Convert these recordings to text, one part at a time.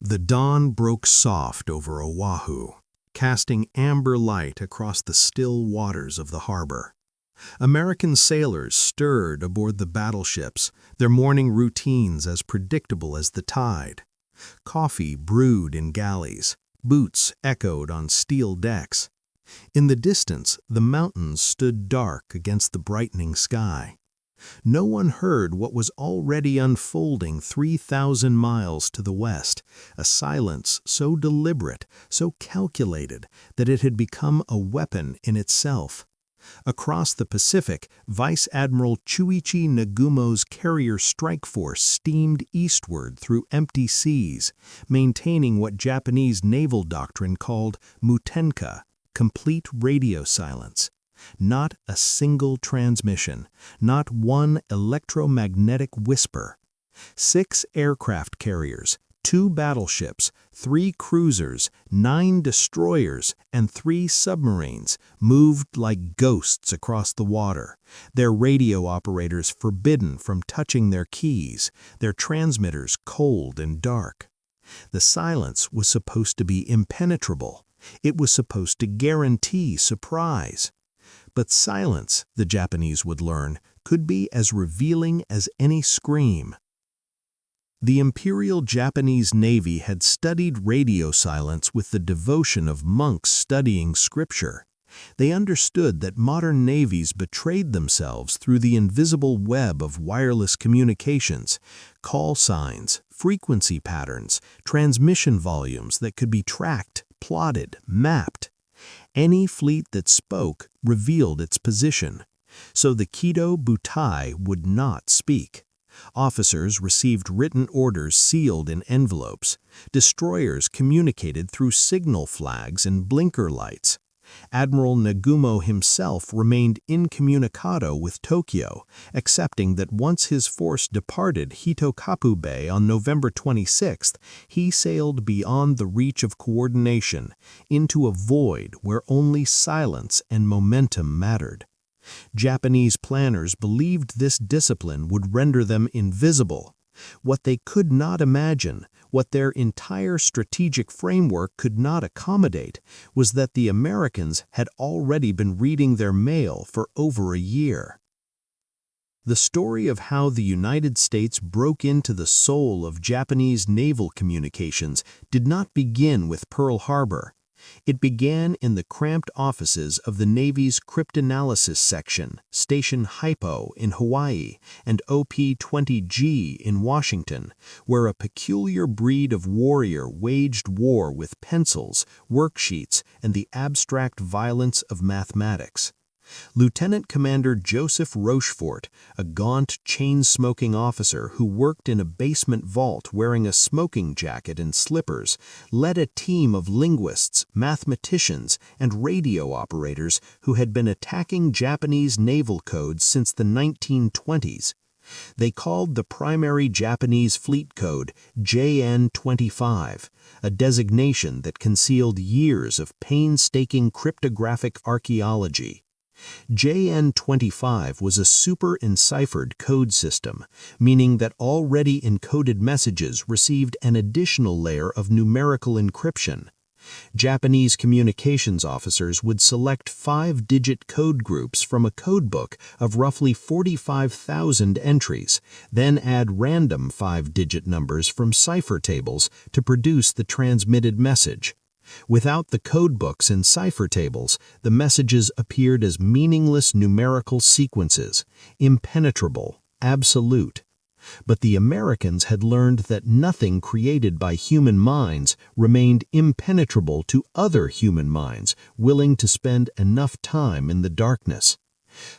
The dawn broke soft over Oahu, casting amber light across the still waters of the harbor. American sailors stirred aboard the battleships, their morning routines as predictable as the tide. Coffee brewed in galleys, boots echoed on steel decks. In the distance, the mountains stood dark against the brightening sky. No one heard what was already unfolding 3,000 miles to the west, a silence so deliberate, so calculated, that it had become a weapon in itself. Across the Pacific, Vice Admiral Chuichi Nagumo's carrier strike force steamed eastward through empty seas, maintaining what Japanese naval doctrine called mutenka, complete radio silence. Not a single transmission, not one electromagnetic whisper. 6 aircraft carriers, 2 battleships, 3 cruisers, 9 destroyers, and 3 submarines moved like ghosts across the water, their radio operators forbidden from touching their keys, their transmitters cold and dark. The silence was supposed to be impenetrable. It was supposed to guarantee surprise. But silence, the Japanese would learn, could be as revealing as any scream. The Imperial Japanese Navy had studied radio silence with the devotion of monks studying scripture. They understood that modern navies betrayed themselves through the invisible web of wireless communications, call signs, frequency patterns, transmission volumes that could be tracked, plotted, mapped. Any fleet that spoke revealed its position. So the Kido Butai would not speak. Officers received written orders sealed in envelopes. Destroyers communicated through signal flags and blinker lights. Admiral Nagumo himself remained incommunicado with Tokyo, accepting that once his force departed Hitokapu Bay on November 26th, he sailed beyond the reach of coordination, into a void where only silence and momentum mattered. Japanese planners believed this discipline would render them invisible. What they could not imagine, what their entire strategic framework could not accommodate, was that the Americans had already been reading their mail for over a year. The story of how the United States broke into the soul of Japanese naval communications did not begin with Pearl Harbor. It began in the cramped offices of the Navy's Cryptanalysis Section, Station Hypo in Hawaii, and OP-20G in Washington, where a peculiar breed of warrior waged war with pencils, worksheets, and the abstract violence of mathematics. Lieutenant Commander Joseph Rochefort, a gaunt, chain-smoking officer who worked in a basement vault wearing a smoking jacket and slippers, led a team of linguists, mathematicians, and radio operators who had been attacking Japanese naval codes since the 1920s. They called the primary Japanese fleet code JN-25, a designation that concealed years of painstaking cryptographic archaeology. JN-25 was a super-enciphered code system, meaning that already encoded messages received an additional layer of numerical encryption. Japanese communications officers would select 5-digit code groups from a codebook of roughly 45,000 entries, then add random 5-digit numbers from cipher tables to produce the transmitted message. Without the codebooks and cipher tables, the messages appeared as meaningless numerical sequences, impenetrable, absolute. But the Americans had learned that nothing created by human minds remained impenetrable to other human minds willing to spend enough time in the darkness.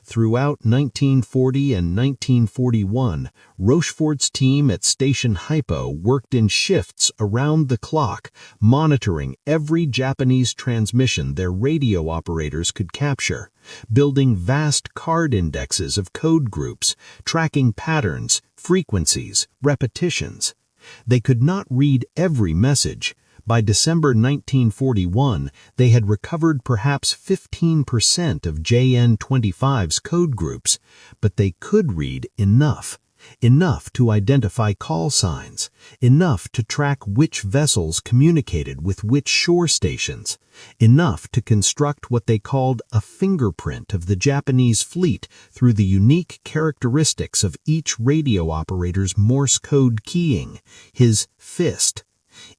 Throughout 1940 and 1941, Rochefort's team at Station Hypo worked in shifts around the clock, monitoring every Japanese transmission their radio operators could capture, building vast card indexes of code groups, tracking patterns, frequencies, repetitions. They could not read every message. By December 1941, they had recovered perhaps 15% of JN-25's code groups, but they could read enough. enough to identify call signs, enough to track which vessels communicated with which shore stations, enough to construct what they called a fingerprint of the Japanese fleet through the unique characteristics of each radio operator's Morse code keying, his fist.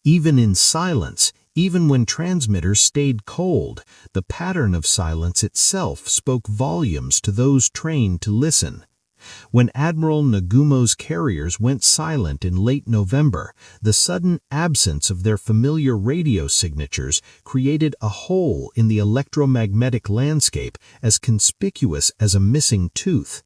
Even in silence, even when transmitters stayed cold, the pattern of silence itself spoke volumes to those trained to listen. When Admiral Nagumo's carriers went silent in late November, the sudden absence of their familiar radio signatures created a hole in the electromagnetic landscape as conspicuous as a missing tooth.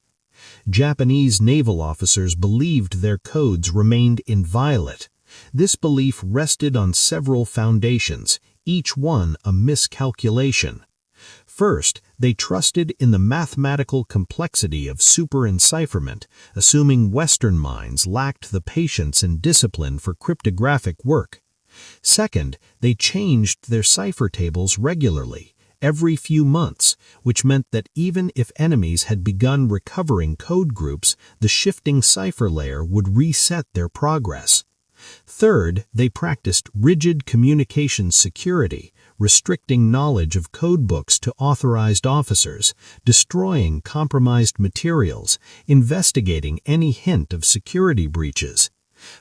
Japanese naval officers believed their codes remained inviolate. This belief rested on several foundations, each one a miscalculation. First, they trusted in the mathematical complexity of super-encipherment, assuming Western minds lacked the patience and discipline for cryptographic work. Second, they changed their cipher tables regularly, every few months, which meant that even if enemies had begun recovering code groups, the shifting cipher layer would reset their progress. Third, they practiced rigid communication security, restricting knowledge of codebooks to authorized officers, destroying compromised materials, investigating any hint of security breaches.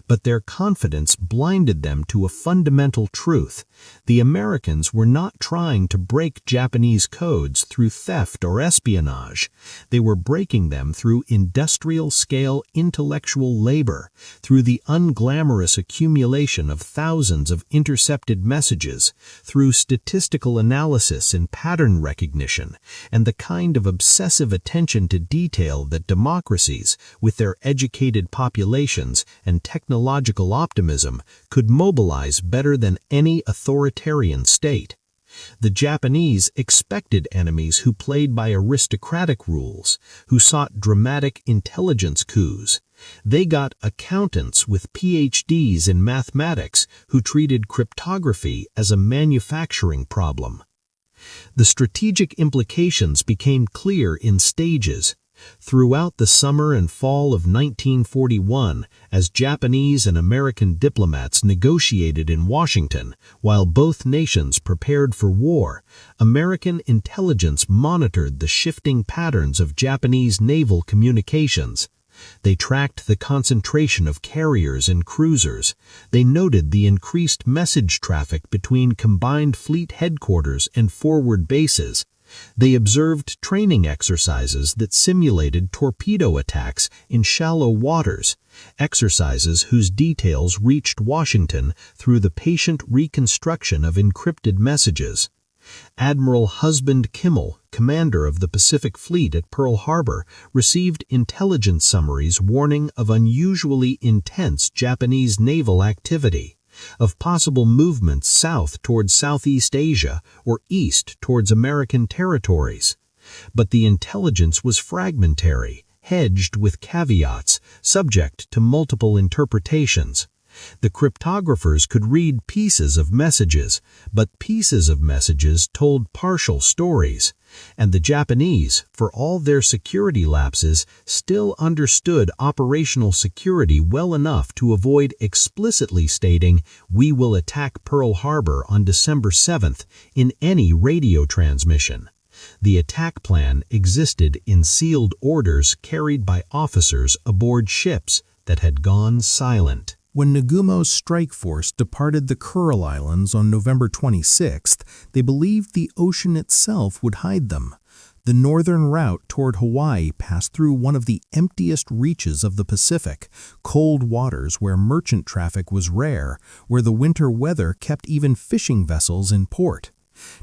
But their confidence blinded them to a fundamental truth. The Americans were not trying to break Japanese codes through theft or espionage. They were breaking them through industrial-scale intellectual labor, through the unglamorous accumulation of thousands of intercepted messages, through statistical analysis and pattern recognition, and the kind of obsessive attention to detail that democracies, with their educated populations and technological optimism, could mobilize better than any authoritarian state. The Japanese expected enemies who played by aristocratic rules, who sought dramatic intelligence coups. They got accountants with PhDs in mathematics who treated cryptography as a manufacturing problem. The strategic implications became clear in stages. Throughout the summer and fall of 1941, as Japanese and American diplomats negotiated in Washington, while both nations prepared for war, American intelligence monitored the shifting patterns of Japanese naval communications. They tracked the concentration of carriers and cruisers. They noted the increased message traffic between combined fleet headquarters and forward bases. They observed training exercises that simulated torpedo attacks in shallow waters, exercises whose details reached Washington through the patient reconstruction of encrypted messages. Admiral Husband Kimmel, commander of the Pacific Fleet at Pearl Harbor, received intelligence summaries warning of unusually intense Japanese naval activity, of possible movements south towards Southeast Asia or east towards American territories. But the intelligence was fragmentary, hedged with caveats, subject to multiple interpretations. The cryptographers could read pieces of messages, but pieces of messages told partial stories, and the Japanese, for all their security lapses, still understood operational security well enough to avoid explicitly stating, "We will attack Pearl Harbor on December 7th" in any radio transmission. The attack plan existed in sealed orders carried by officers aboard ships that had gone silent. When Nagumo's strike force departed the Kuril Islands on November 26th, they believed the ocean itself would hide them. The northern route toward Hawaii passed through one of the emptiest reaches of the Pacific, cold waters where merchant traffic was rare, where the winter weather kept even fishing vessels in port.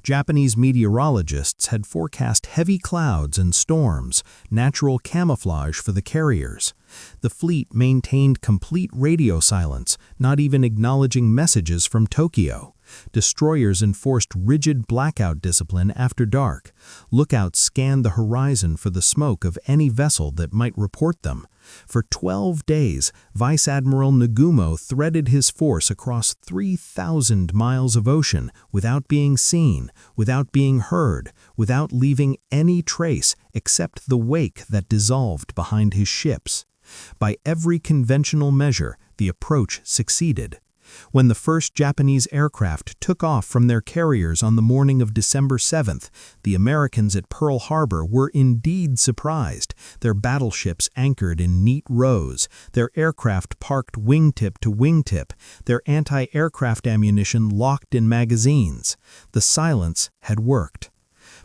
Japanese meteorologists had forecast heavy clouds and storms, natural camouflage for the carriers. The fleet maintained complete radio silence, not even acknowledging messages from Tokyo. Destroyers enforced rigid blackout discipline after dark. Lookouts scanned the horizon for the smoke of any vessel that might report them. For 12 days, Vice Admiral Nagumo threaded his force across 3,000 miles of ocean without being seen, without being heard, without leaving any trace except the wake that dissolved behind his ships. By every conventional measure, the approach succeeded. When the first Japanese aircraft took off from their carriers on the morning of December 7th, the Americans at Pearl Harbor were indeed surprised, their battleships anchored in neat rows, their aircraft parked wingtip to wingtip, their anti-aircraft ammunition locked in magazines. The silence had worked.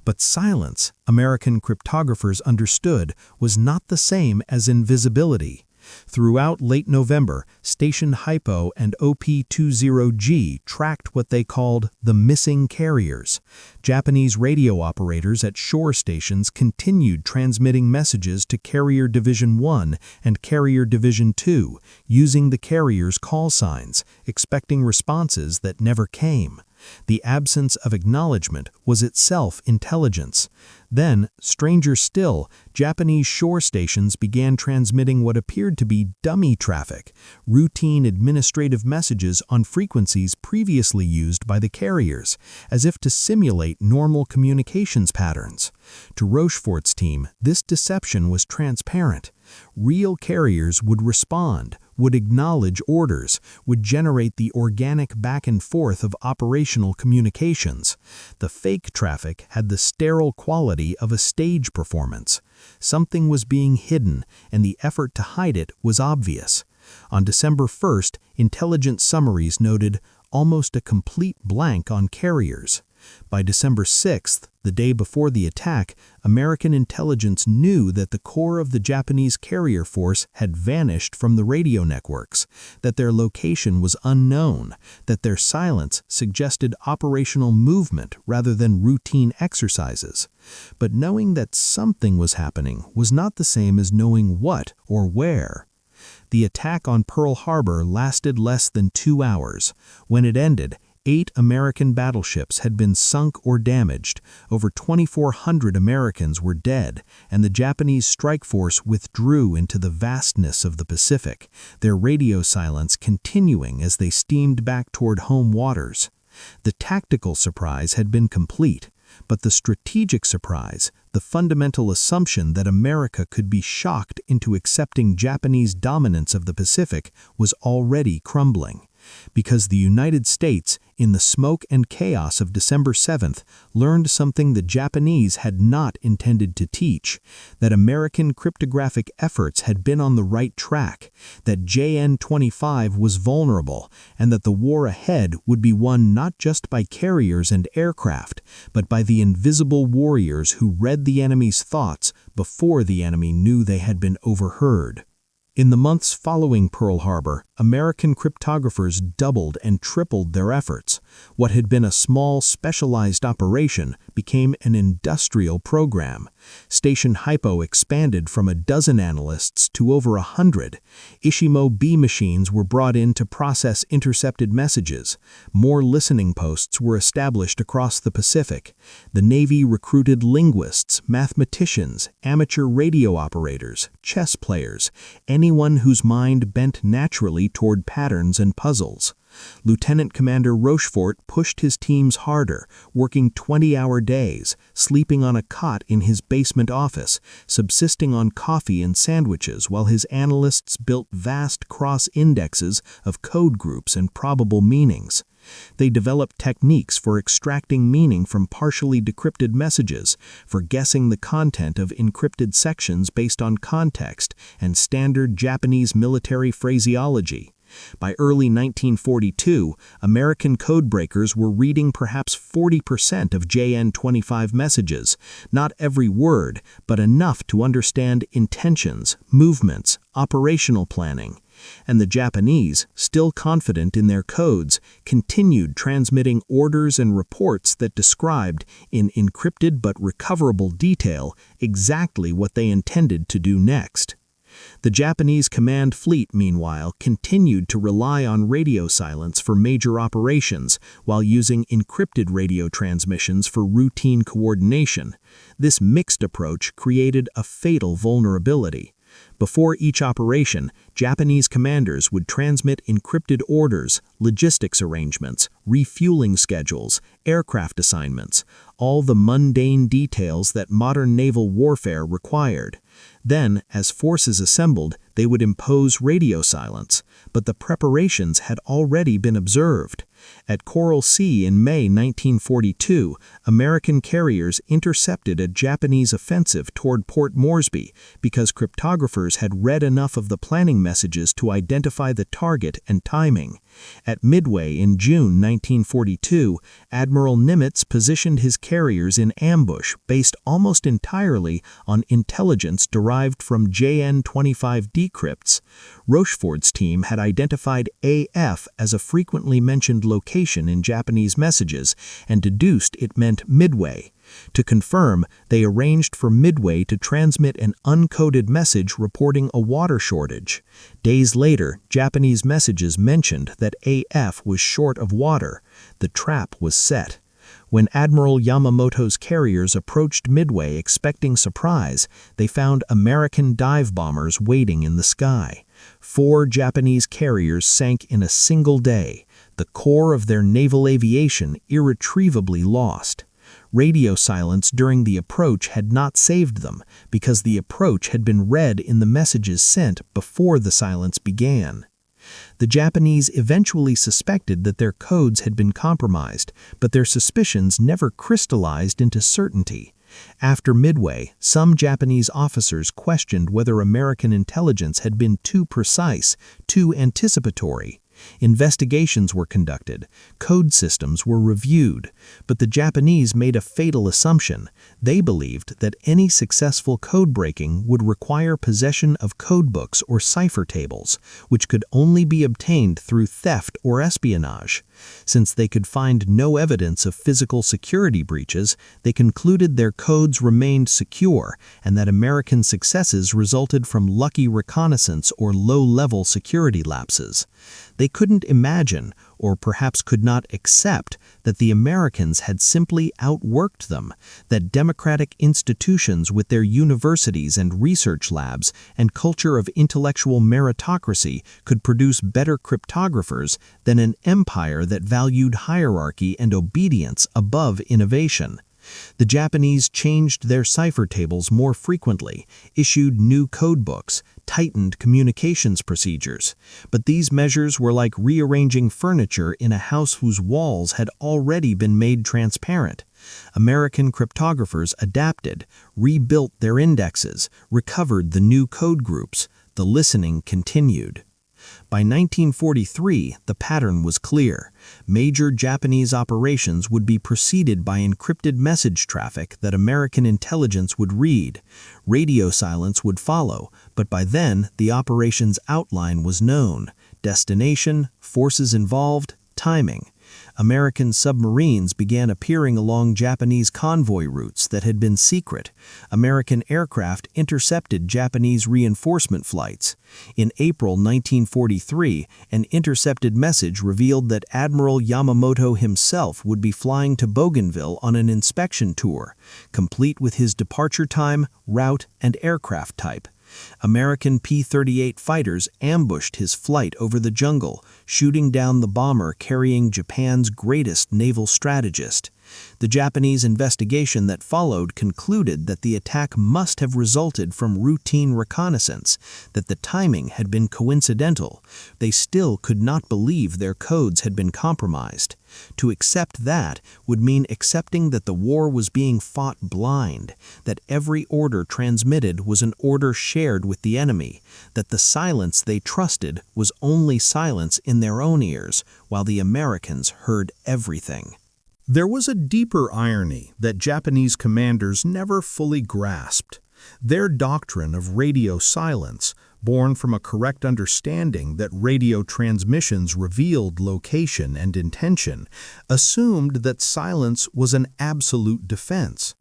But silence, American cryptographers understood, was not the same as invisibility. Throughout late November, Station Hypo and OP-20G tracked what they called the missing carriers. Japanese radio operators at shore stations continued transmitting messages to Carrier Division 1 and Carrier Division 2, using the carriers' call signs, expecting responses that never came. The absence of acknowledgement was itself intelligence. Then, stranger still, Japanese shore stations began transmitting what appeared to be dummy traffic, routine administrative messages on frequencies previously used by the carriers, as if to simulate normal communications patterns. To Rochefort's team, this deception was transparent. Real carriers would respond, would acknowledge orders, would generate the organic back and forth of operational communications. The fake traffic had the sterile quality of a stage performance. Something was being hidden, and the effort to hide it was obvious. On December 1st, intelligence summaries noted almost a complete blank on carriers. By December 6th, the day before the attack, American intelligence knew that the core of the Japanese carrier force had vanished from the radio networks, that their location was unknown, that their silence suggested operational movement rather than routine exercises. But knowing that something was happening was not the same as knowing what or where. The attack on Pearl Harbor lasted less than 2 hours. When it ended, 8 American battleships had been sunk or damaged, over 2,400 Americans were dead, and the Japanese strike force withdrew into the vastness of the Pacific, their radio silence continuing as they steamed back toward home waters. The tactical surprise had been complete, but the strategic surprise, the fundamental assumption that America could be shocked into accepting Japanese dominance of the Pacific, was already crumbling. Because the United States, in the smoke and chaos of December 7th, learned something the Japanese had not intended to teach, that American cryptographic efforts had been on the right track, that JN-25 was vulnerable, and that the war ahead would be won not just by carriers and aircraft, but by the invisible warriors who read the enemy's thoughts before the enemy knew they had been overheard. In the months following Pearl Harbor, American cryptographers doubled and tripled their efforts. What had been a small, specialized operation became an industrial program. Station Hypo expanded from 12 analysts to over 100. Ishimo B machines were brought in to process intercepted messages. More listening posts were established across the Pacific. The Navy recruited linguists, mathematicians, amateur radio operators, chess players, anyone whose mind bent naturally toward patterns and puzzles. Lieutenant Commander Rochefort pushed his teams harder, working 20-hour days, sleeping on a cot in his basement office, subsisting on coffee and sandwiches while his analysts built vast cross-indexes of code groups and probable meanings. They developed techniques for extracting meaning from partially decrypted messages, for guessing the content of encrypted sections based on context and standard Japanese military phraseology. By early 1942, American codebreakers were reading perhaps 40% of JN-25 messages, not every word, but enough to understand intentions, movements, operational planning. And the Japanese, still confident in their codes, continued transmitting orders and reports that described, in encrypted but recoverable detail, exactly what they intended to do next. The Japanese command fleet, meanwhile, continued to rely on radio silence for major operations while using encrypted radio transmissions for routine coordination. This mixed approach created a fatal vulnerability. Before each operation, Japanese commanders would transmit encrypted orders, logistics arrangements, refueling schedules, aircraft assignments, all the mundane details that modern naval warfare required. Then, as forces assembled, they would impose radio silence, but the preparations had already been observed. At Coral Sea in May 1942, American carriers intercepted a Japanese offensive toward Port Moresby because cryptographers had read enough of the planning messages to identify the target and timing. At Midway in June 1942, Admiral Nimitz positioned his carriers in ambush based almost entirely on intelligence derived from JN-25 decrypts. Rocheford's team had identified AF as a frequently mentioned location in Japanese messages and deduced it meant Midway. To confirm, they arranged for Midway to transmit an uncoded message reporting a water shortage. Days later, Japanese messages mentioned that AF was short of water. The trap was set. When Admiral Yamamoto's carriers approached Midway expecting surprise, they found American dive bombers waiting in the sky. 4 Japanese carriers sank in a single day, the core of their naval aviation irretrievably lost. Radio silence during the approach had not saved them because the approach had been read in the messages sent before the silence began. The Japanese eventually suspected that their codes had been compromised, but their suspicions never crystallized into certainty. After Midway, some Japanese officers questioned whether American intelligence had been too precise, too anticipatory. Investigations were conducted, code systems were reviewed, but the Japanese made a fatal assumption. They believed that any successful code breaking would require possession of codebooks or cipher tables, which could only be obtained through theft or espionage. Since they could find no evidence of physical security breaches, they concluded their codes remained secure and that American successes resulted from lucky reconnaissance or low-level security lapses. They couldn't imagine, or perhaps could not accept, that the Americans had simply outworked them, that democratic institutions with their universities and research labs and culture of intellectual meritocracy could produce better cryptographers than an empire that valued hierarchy and obedience above innovation. The Japanese changed their cipher tables more frequently, issued new codebooks, tightened communications procedures. But these measures were like rearranging furniture in a house whose walls had already been made transparent. American cryptographers adapted, rebuilt their indexes, recovered the new code groups. The listening continued. By 1943, the pattern was clear. Major Japanese operations would be preceded by encrypted message traffic that American intelligence would read. Radio silence would follow, but by then the operation's outline was known: destination, forces involved, timing. American submarines began appearing along Japanese convoy routes that had been secret. American aircraft intercepted Japanese reinforcement flights. In April 1943, an intercepted message revealed that Admiral Yamamoto himself would be flying to Bougainville on an inspection tour, complete with his departure time, route, and aircraft type. American P-38 fighters ambushed his flight over the jungle, shooting down the bomber carrying Japan's greatest naval strategist. The Japanese investigation that followed concluded that the attack must have resulted from routine reconnaissance, that the timing had been coincidental. They still could not believe their codes had been compromised. To accept that would mean accepting that the war was being fought blind, that every order transmitted was an order shared with the enemy, that the silence they trusted was only silence in their own ears, while the Americans heard everything. There was a deeper irony that Japanese commanders never fully grasped. Their doctrine of radio silence, born from a correct understanding that radio transmissions revealed location and intention, assumed that silence was an absolute defense.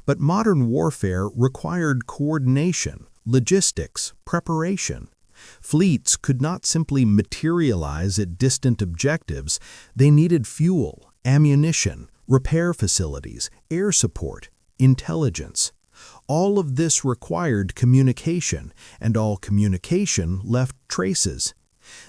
But modern warfare required coordination, logistics, preparation. Fleets could not simply materialize at distant objectives. They needed fuel, ammunition, repair facilities, air support, intelligence. All of this required communication, and all communication left traces.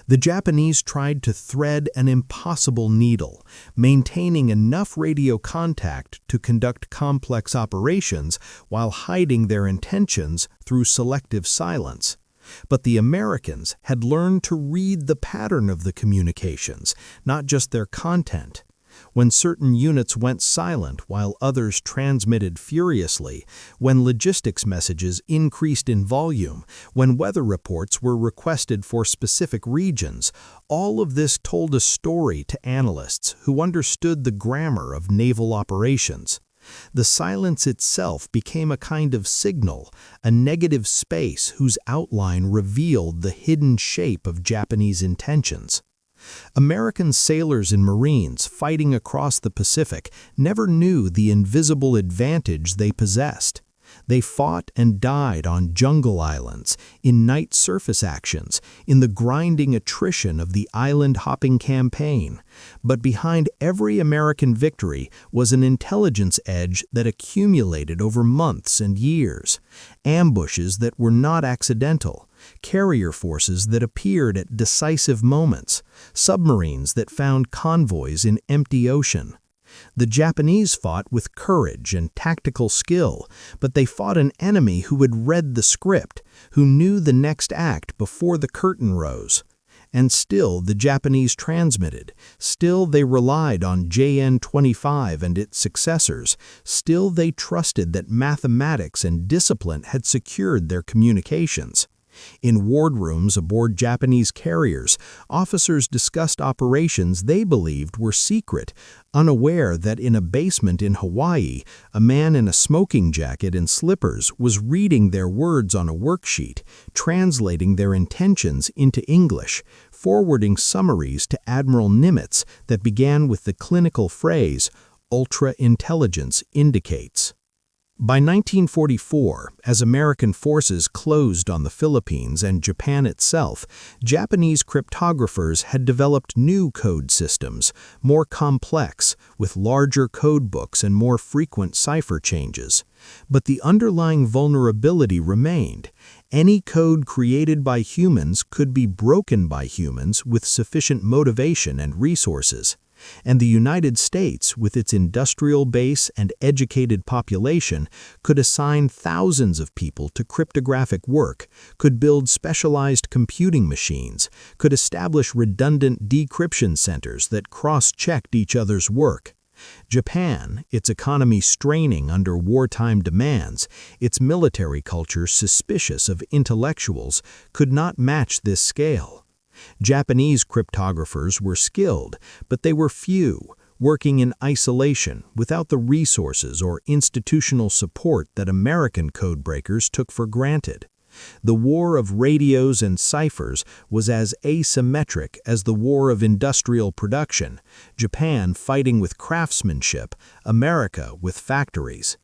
The Japanese tried to thread an impossible needle, maintaining enough radio contact to conduct complex operations while hiding their intentions through selective silence. But the Americans had learned to read the pattern of the communications, not just their content. When certain units went silent while others transmitted furiously, when logistics messages increased in volume, when weather reports were requested for specific regions, all of this told a story to analysts who understood the grammar of naval operations. The silence itself became a kind of signal, a negative space whose outline revealed the hidden shape of Japanese intentions. American sailors and Marines fighting across the Pacific never knew the invisible advantage they possessed. They fought and died on jungle islands, in night surface actions, in the grinding attrition of the island-hopping campaign. But behind every American victory was an intelligence edge that accumulated over months and years. Ambushes that were not accidental, carrier forces that appeared at decisive moments, submarines that found convoys in empty ocean. The Japanese fought with courage and tactical skill, but they fought an enemy who had read the script, who knew the next act before the curtain rose. And still the Japanese transmitted, still they relied on JN-25 and its successors, still they trusted that mathematics and discipline had secured their communications. In wardrooms aboard Japanese carriers, officers discussed operations they believed were secret, unaware that in a basement in Hawaii, a man in a smoking jacket and slippers was reading their words on a worksheet, translating their intentions into English, forwarding summaries to Admiral Nimitz that began with the clinical phrase, "Ultra-intelligence indicates." By 1944, as American forces closed on the Philippines and Japan itself, Japanese cryptographers had developed new code systems, more complex, with larger code books and more frequent cipher changes. But the underlying vulnerability remained. Any code created by humans could be broken by humans with sufficient motivation and resources. And the United States, with its industrial base and educated population, could assign thousands of people to cryptographic work, could build specialized computing machines, could establish redundant decryption centers that cross-checked each other's work. Japan, its economy straining under wartime demands, its military culture suspicious of intellectuals, could not match this scale. Japanese cryptographers were skilled, but they were few, working in isolation without the resources or institutional support that American codebreakers took for granted. The war of radios and ciphers was as asymmetric as the war of industrial production, Japan fighting with craftsmanship, America with factories.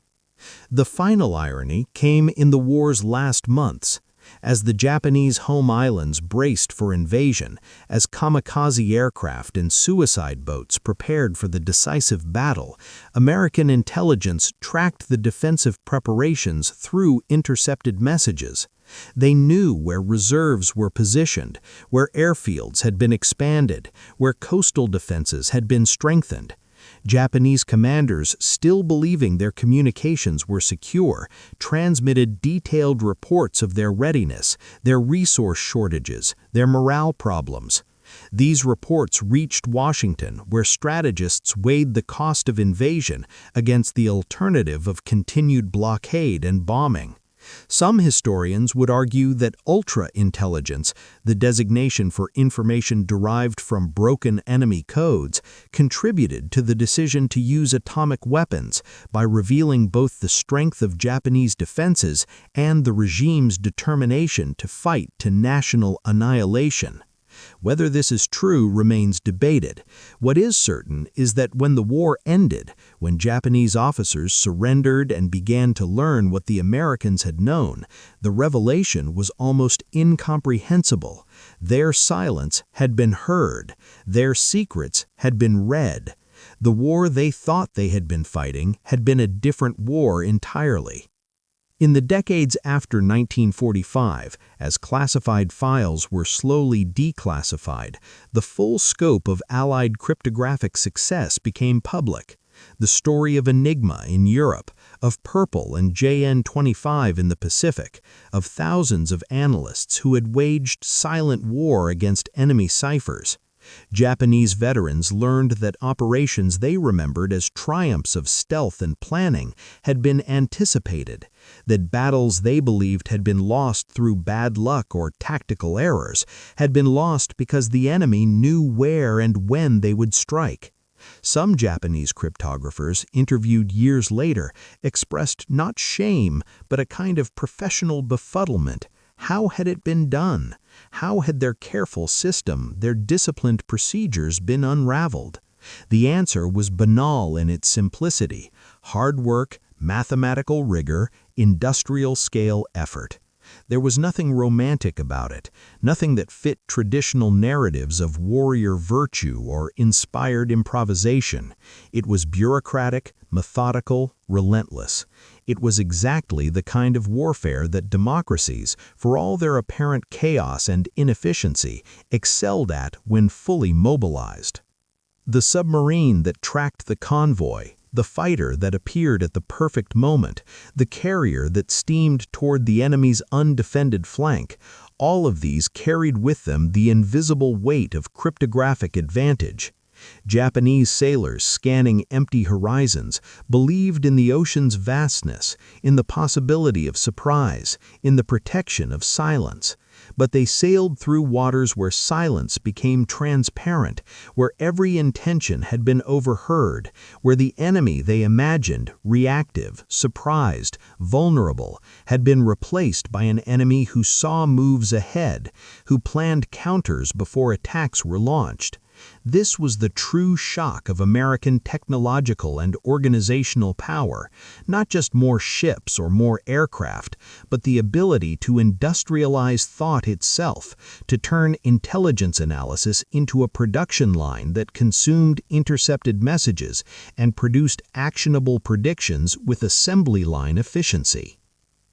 The final irony came in the war's last months. As the Japanese home islands braced for invasion, as kamikaze aircraft and suicide boats prepared for the decisive battle, American intelligence tracked the defensive preparations through intercepted messages. They knew where reserves were positioned, where airfields had been expanded, where coastal defenses had been strengthened. Japanese commanders, still believing their communications were secure, transmitted detailed reports of their readiness, their resource shortages, their morale problems. These reports reached Washington, where strategists weighed the cost of invasion against the alternative of continued blockade and bombing. Some historians would argue that ultra-intelligence, the designation for information derived from broken enemy codes, contributed to the decision to use atomic weapons by revealing both the strength of Japanese defenses and the regime's determination to fight to national annihilation. Whether this is true remains debated. What is certain is that when the war ended, when Japanese officers surrendered and began to learn what the Americans had known, the revelation was almost incomprehensible. Their silence had been heard. Their secrets had been read. The war they thought they had been fighting had been a different war entirely. In the decades after 1945, as classified files were slowly declassified, the full scope of Allied cryptographic success became public. The story of Enigma in Europe, of Purple and JN-25 in the Pacific, of thousands of analysts who had waged silent war against enemy ciphers. Japanese veterans learned that operations they remembered as triumphs of stealth and planning had been anticipated, that battles they believed had been lost through bad luck or tactical errors had been lost because the enemy knew where and when they would strike. Some Japanese cryptographers, interviewed years later, expressed not shame, but a kind of professional befuddlement. How had it been done? How had their careful system, their disciplined procedures been unraveled? The answer was banal in its simplicity: hard work, mathematical rigor, industrial-scale effort. There was nothing romantic about it, nothing that fit traditional narratives of warrior virtue or inspired improvisation. It was bureaucratic, methodical, relentless. It was exactly the kind of warfare that democracies, for all their apparent chaos and inefficiency, excelled at when fully mobilized. The submarine that tracked the convoy, the fighter that appeared at the perfect moment, the carrier that steamed toward the enemy's undefended flank, all of these carried with them the invisible weight of cryptographic advantage. Japanese sailors scanning empty horizons believed in the ocean's vastness, in the possibility of surprise, in the protection of silence. But they sailed through waters where silence became transparent, where every intention had been overheard, where the enemy they imagined, reactive, surprised, vulnerable, had been replaced by an enemy who saw moves ahead, who planned counters before attacks were launched. This was the true shock of American technological and organizational power, not just more ships or more aircraft, but the ability to industrialize thought itself, to turn intelligence analysis into a production line that consumed intercepted messages and produced actionable predictions with assembly line efficiency.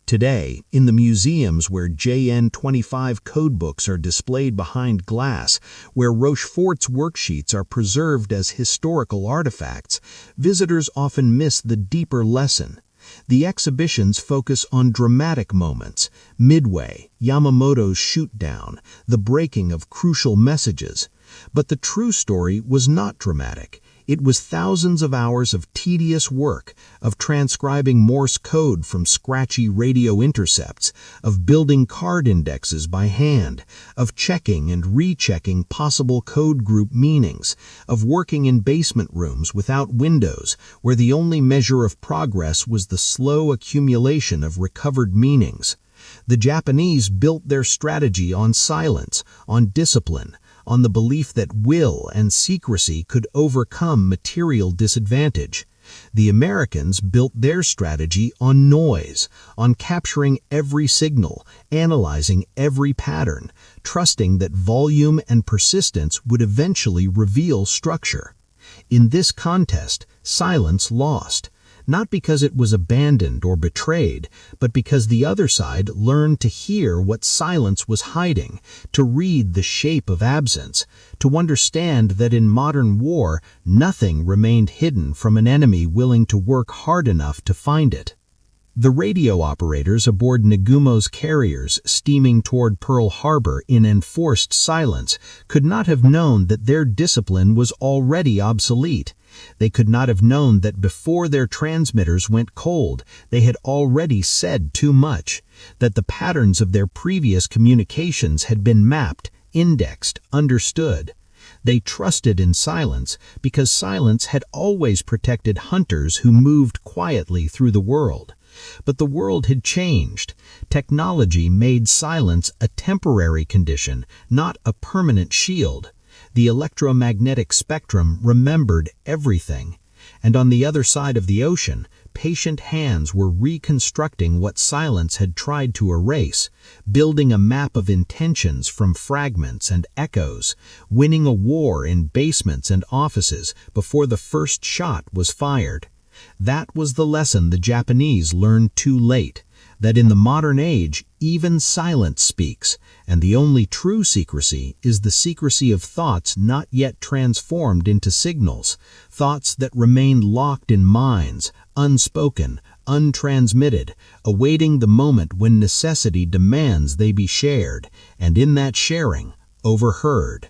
Today, in the museums where JN-25 codebooks are displayed behind glass, where Rochefort's worksheets are preserved as historical artifacts, visitors often miss the deeper lesson. The exhibitions focus on dramatic moments: Midway, Yamamoto's shoot-down, the breaking of crucial messages. But the true story was not dramatic. It was thousands of hours of tedious work, of transcribing Morse code from scratchy radio intercepts, of building card indexes by hand, of checking and rechecking possible code group meanings, of working in basement rooms without windows, where the only measure of progress was the slow accumulation of recovered meanings. The Japanese built their strategy on silence, on discipline, on the belief that will and secrecy could overcome material disadvantage. The Americans built their strategy on noise, on capturing every signal, analyzing every pattern, trusting that volume and persistence would eventually reveal structure. In this contest, silence lost. Not because it was abandoned or betrayed, but because the other side learned to hear what silence was hiding, to read the shape of absence, to understand that in modern war, nothing remained hidden from an enemy willing to work hard enough to find it. The radio operators aboard Nagumo's carriers steaming toward Pearl Harbor in enforced silence could not have known that their discipline was already obsolete. They could not have known that before their transmitters went cold, they had already said too much, that the patterns of their previous communications had been mapped, indexed, understood. They trusted in silence because silence had always protected hunters who moved quietly through the world. But the world had changed. Technology made silence a temporary condition, not a permanent shield. The electromagnetic spectrum remembered everything. And on the other side of the ocean, patient hands were reconstructing what silence had tried to erase, building a map of intentions from fragments and echoes, winning a war in basements and offices before the first shot was fired. That was the lesson the Japanese learned too late. that in the modern age, even silence speaks, and the only true secrecy is the secrecy of thoughts not yet transformed into signals, thoughts that remain locked in minds, unspoken, untransmitted, awaiting the moment when necessity demands they be shared, and in that sharing, overheard.